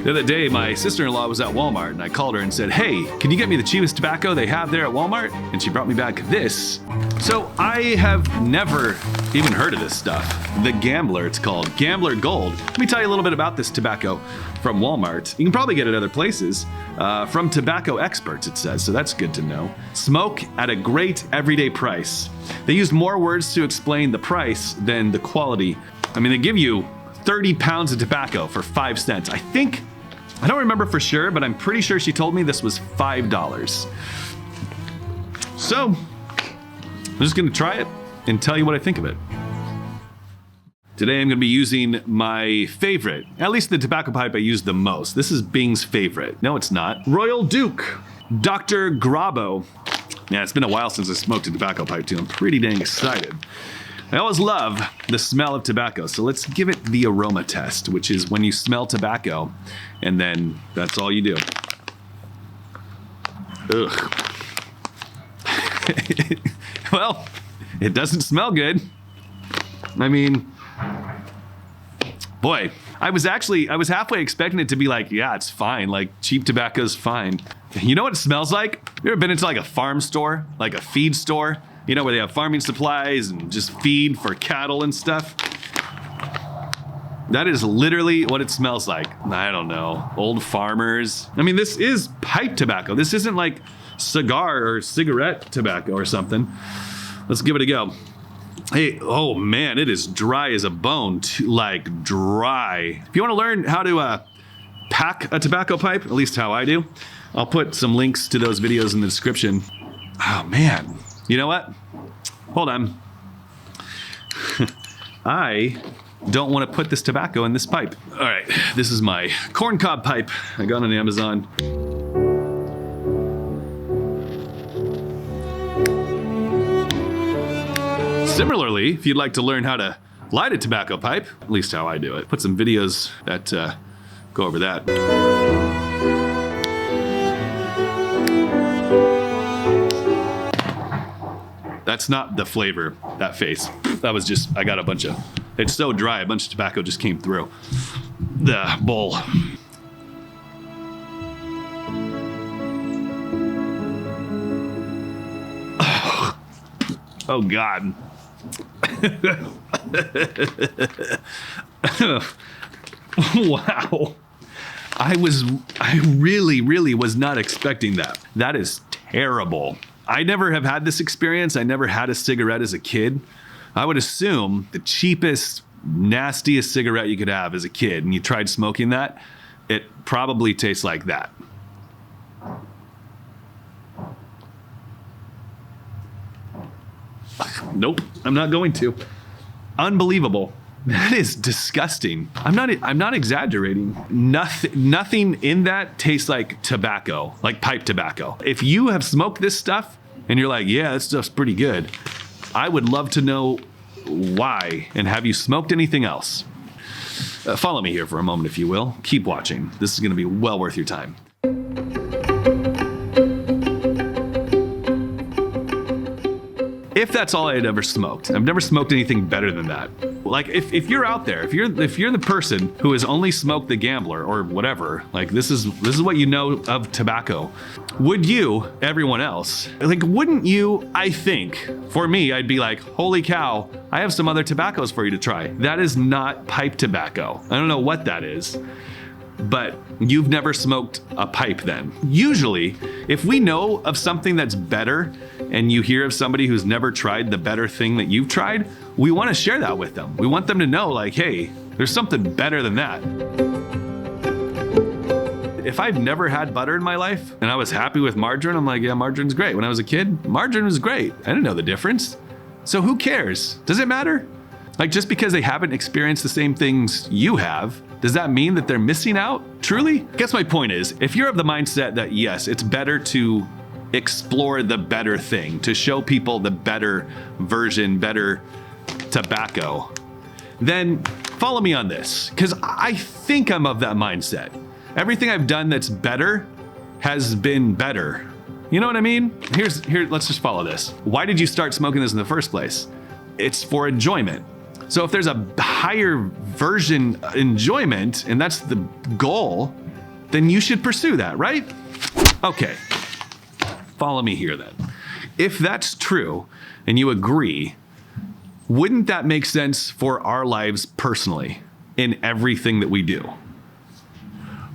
The other day, my sister-in-law was at Walmart and I called her and said, hey, can you get me the cheapest tobacco they have there at Walmart? And she brought me back this. So I have never even heard of this stuff. The Gambler, it's called. Gambler Gold. Let me tell you a little bit about this tobacco from Walmart. You can probably get it other places. From tobacco experts, it says, so that's good to know. Smoke at a great everyday price. They used more words to explain the price than the quality. I mean, they give you 30 pounds of tobacco for 5 cents. I don't remember for sure, but I'm pretty sure she told me this was $5. So, I'm just gonna try it and tell you what I think of it. Today I'm gonna be using my favorite, at least the tobacco pipe I use the most. This is Bing's favorite. No, it's not. Royal Duke, Dr. Grabo. Yeah, it's been a while since I smoked a tobacco pipe too. I'm pretty dang excited. I always love the smell of tobacco, so let's give it the aroma test, which is when you smell tobacco, and then that's all you do. Ugh. Well, it doesn't smell good. I mean, boy, I was halfway expecting it to be like, yeah, it's fine, like cheap tobacco's fine. You know what it smells like? You ever been into like a farm store, like a feed store? You know, where they have farming supplies and just feed for cattle and stuff? That is literally what it smells like. I don't know, old farmers. I mean, this is pipe tobacco. This isn't like cigar or cigarette tobacco or something. Let's give it a go. Hey, oh man, it is dry as a bone, like dry. If you want to learn how to pack a tobacco pipe, at least how I do, I'll put some links to those videos in the description. Oh man. You know what? Hold on. I don't want to put this tobacco in this pipe. All right, this is my corncob pipe I got on Amazon. Similarly, if you'd like to learn how to light a tobacco pipe, at least how I do it, put some videos that go over that. That's not the flavor, that face. That was just, I got a bunch of, it's so dry, a bunch of tobacco just came through the bowl. Oh God. Wow. I really was not expecting that. That is terrible. I never have had this experience. I never had a cigarette as a kid. I would assume the cheapest, nastiest cigarette you could have as a kid, and you tried smoking that, it probably tastes like that. Nope, I'm not going to. Unbelievable. That is disgusting. I'm not exaggerating. Nothing in that tastes like tobacco, like pipe tobacco. If you have smoked this stuff and you're like, yeah, this stuff's pretty good, I would love to know why, and have you smoked anything else? Follow me here for a moment, if you will. Keep watching. This is gonna be well worth your time. If that's all I had ever smoked, I've never smoked anything better than that. Like if you're out there, if you're the person who has only smoked the Gambler or whatever, like this is what you know of tobacco, would you, everyone else, like wouldn't you, I think, for me, I'd be like, holy cow, I have some other tobaccos for you to try. That is not pipe tobacco. I don't know what that is. But you've never smoked a pipe then. Usually, if we know of something that's better and you hear of somebody who's never tried the better thing that you've tried, we want to share that with them. We want them to know, like, hey, there's something better than that. If I've never had butter in my life and I was happy with margarine, I'm like, yeah, margarine's great. When I was a kid, margarine was great. I didn't know the difference. So who cares? Does it matter? Like, just because they haven't experienced the same things you have, does that mean that they're missing out? Truly? I guess my point is, if you're of the mindset that yes, it's better to explore the better thing, to show people the better version, better tobacco, then follow me on this, because I think I'm of that mindset. Everything I've done that's better has been better. You know what I mean? Here, let's just follow this. Why did you start smoking this in the first place? It's for enjoyment. So if there's a higher version enjoyment, and that's the goal, then you should pursue that, right? Okay, follow me here then. If that's true and you agree, wouldn't that make sense for our lives personally in everything that we do?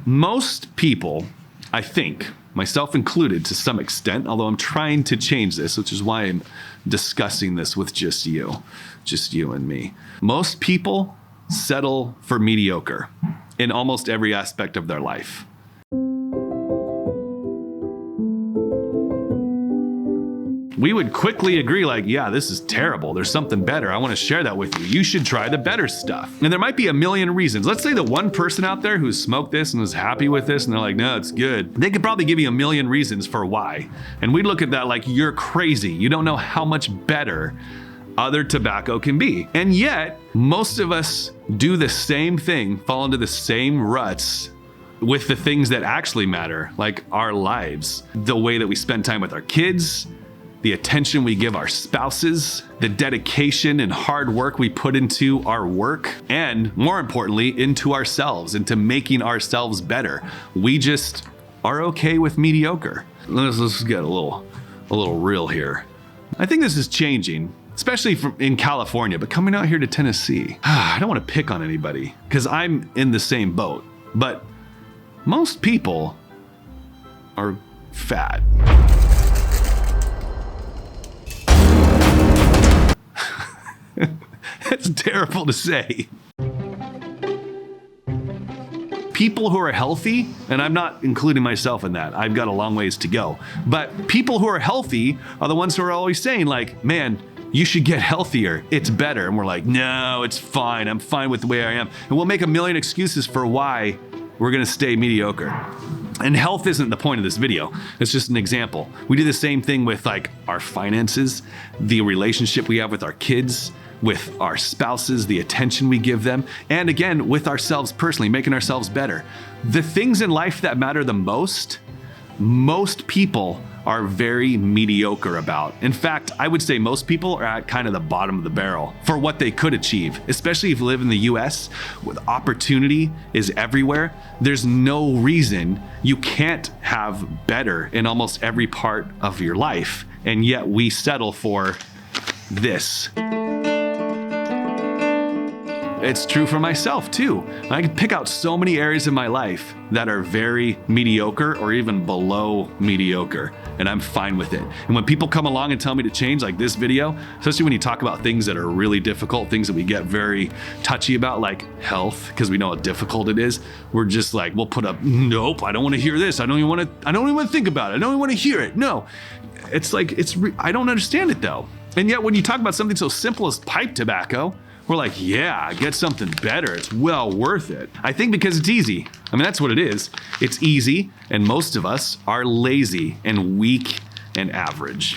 Most people, I think, myself included to some extent, although I'm trying to change this, which is why I'm discussing this with just you and me. Most people settle for mediocre in almost every aspect of their life. We would quickly agree like, yeah, this is terrible. There's something better. I want to share that with you. You should try the better stuff. And there might be a million reasons. Let's say the one person out there who's smoked this and was happy with this and they're like, no, it's good. They could probably give you a million reasons for why. And we'd look at that like, you're crazy. You don't know how much better other tobacco can be. And yet, most of us do the same thing, fall into the same ruts with the things that actually matter, like our lives, the way that we spend time with our kids, the attention we give our spouses, the dedication and hard work we put into our work, and more importantly, into ourselves, into making ourselves better. We just are okay with mediocre. Let's get a little real here. I think this is changing, especially in California, but coming out here to Tennessee, I don't want to pick on anybody because I'm in the same boat, but most people are fat. It's terrible to say. People who are healthy, and I'm not including myself in that, I've got a long ways to go, but people who are healthy are the ones who are always saying like, man, you should get healthier, it's better. And we're like, no, it's fine, I'm fine with the way I am. And we'll make a million excuses for why we're gonna stay mediocre. And health isn't the point of this video. It's just an example. We do the same thing with like our finances, the relationship we have with our kids, with our spouses, the attention we give them, and again, with ourselves personally, making ourselves better. The things in life that matter the most people are very mediocre about. In fact, I would say most people are at kind of the bottom of the barrel for what they could achieve, especially if you live in the US, where opportunity is everywhere. There's no reason you can't have better in almost every part of your life, and yet we settle for this. It's true for myself too. I can pick out so many areas in my life that are very mediocre or even below mediocre, and I'm fine with it. And when people come along and tell me to change, like this video, especially when you talk about things that are really difficult, things that we get very touchy about, like health, because we know how difficult it is, we're just like, we'll put up, nope, I don't want to hear this. I don't even want to think about it. I don't even want to hear it. No, it's like, I don't understand it though. And yet when you talk about something so simple as pipe tobacco, we're like, yeah, get something better. It's well worth it. I think because it's easy. I mean, that's what it is. It's easy, and most of us are lazy and weak and average.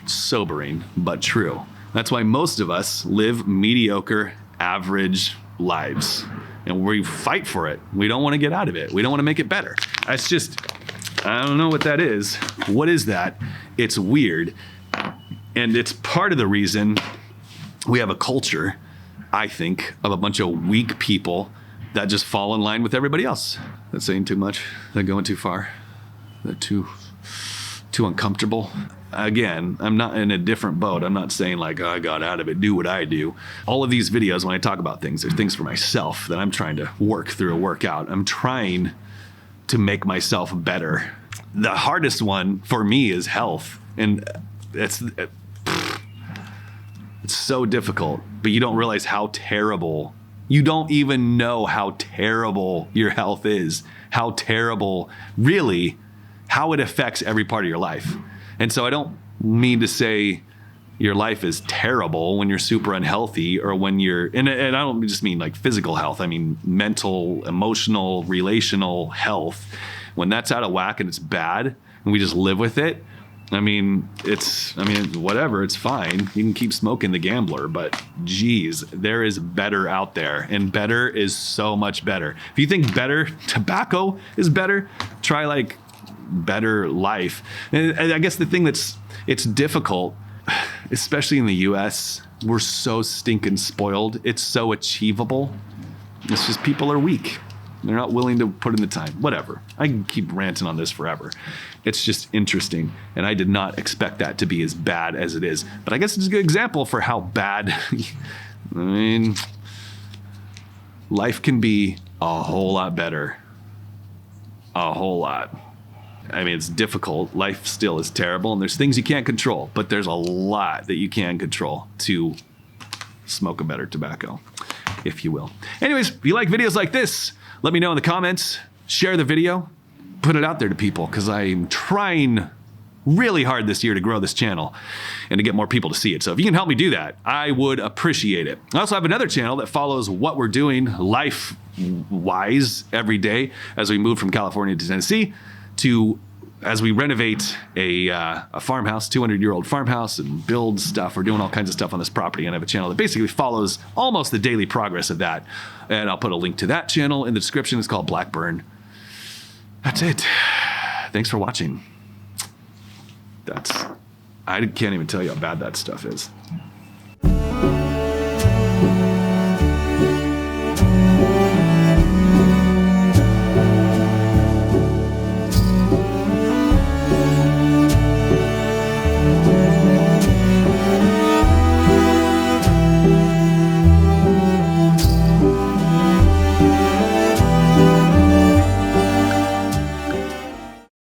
Sobering, but true. That's why most of us live mediocre, average lives. And we fight for it. We don't want to get out of it. We don't want to make it better. That's just, I don't know what that is. What is that? It's weird. And it's part of the reason we have a culture, I think, of a bunch of weak people that just fall in line with everybody else. That's saying too much. They're going too far. They're too uncomfortable. Again, I'm not in a different boat. I'm not saying like, oh, I got out of it, do what I do. All of these videos, when I talk about things, they're things for myself that I'm trying to work through and work out. I'm trying to make myself better. The hardest one for me is health. And it's so difficult, but you don't realize how terrible, you don't even know how terrible your health is, how terrible, really, how it affects every part of your life. And so I don't mean to say your life is terrible when you're super unhealthy or when you're, and I don't just mean like physical health, I mean mental, emotional, relational health. When that's out of whack and it's bad and we just live with it, whatever, it's fine. You can keep smoking the gambler, but geez, there is better out there, and better is so much better. If you think better tobacco is better, try like better life. And I guess the thing it's difficult, especially in the US, we're so stinking spoiled. It's so achievable. It's just people are weak. They're not willing to put in the time. Whatever. I can keep ranting on this forever. It's just interesting. And I did not expect that to be as bad as it is. But I guess it's a good example for how bad, I mean, life can be a whole lot better. A whole lot. I mean, it's difficult. Life still is terrible. And there's things you can't control. But there's a lot that you can control to smoke a better tobacco, if you will. Anyways, if you like videos like this, let me know in the comments. Share the video. Put it out there to people, because I'm trying really hard this year to grow this channel and to get more people to see it. So if you can help me do that, I would appreciate it. I also have another channel that follows what we're doing life-wise every day as we move from California to Tennessee, to as we renovate a farmhouse, 200-year-old farmhouse, and build stuff. We're doing all kinds of stuff on this property, and I have a channel that basically follows almost the daily progress of that. And I'll put a link to that channel in the description. It's called Blackburn. That's it. Thanks for watching. I can't even tell you how bad that stuff is.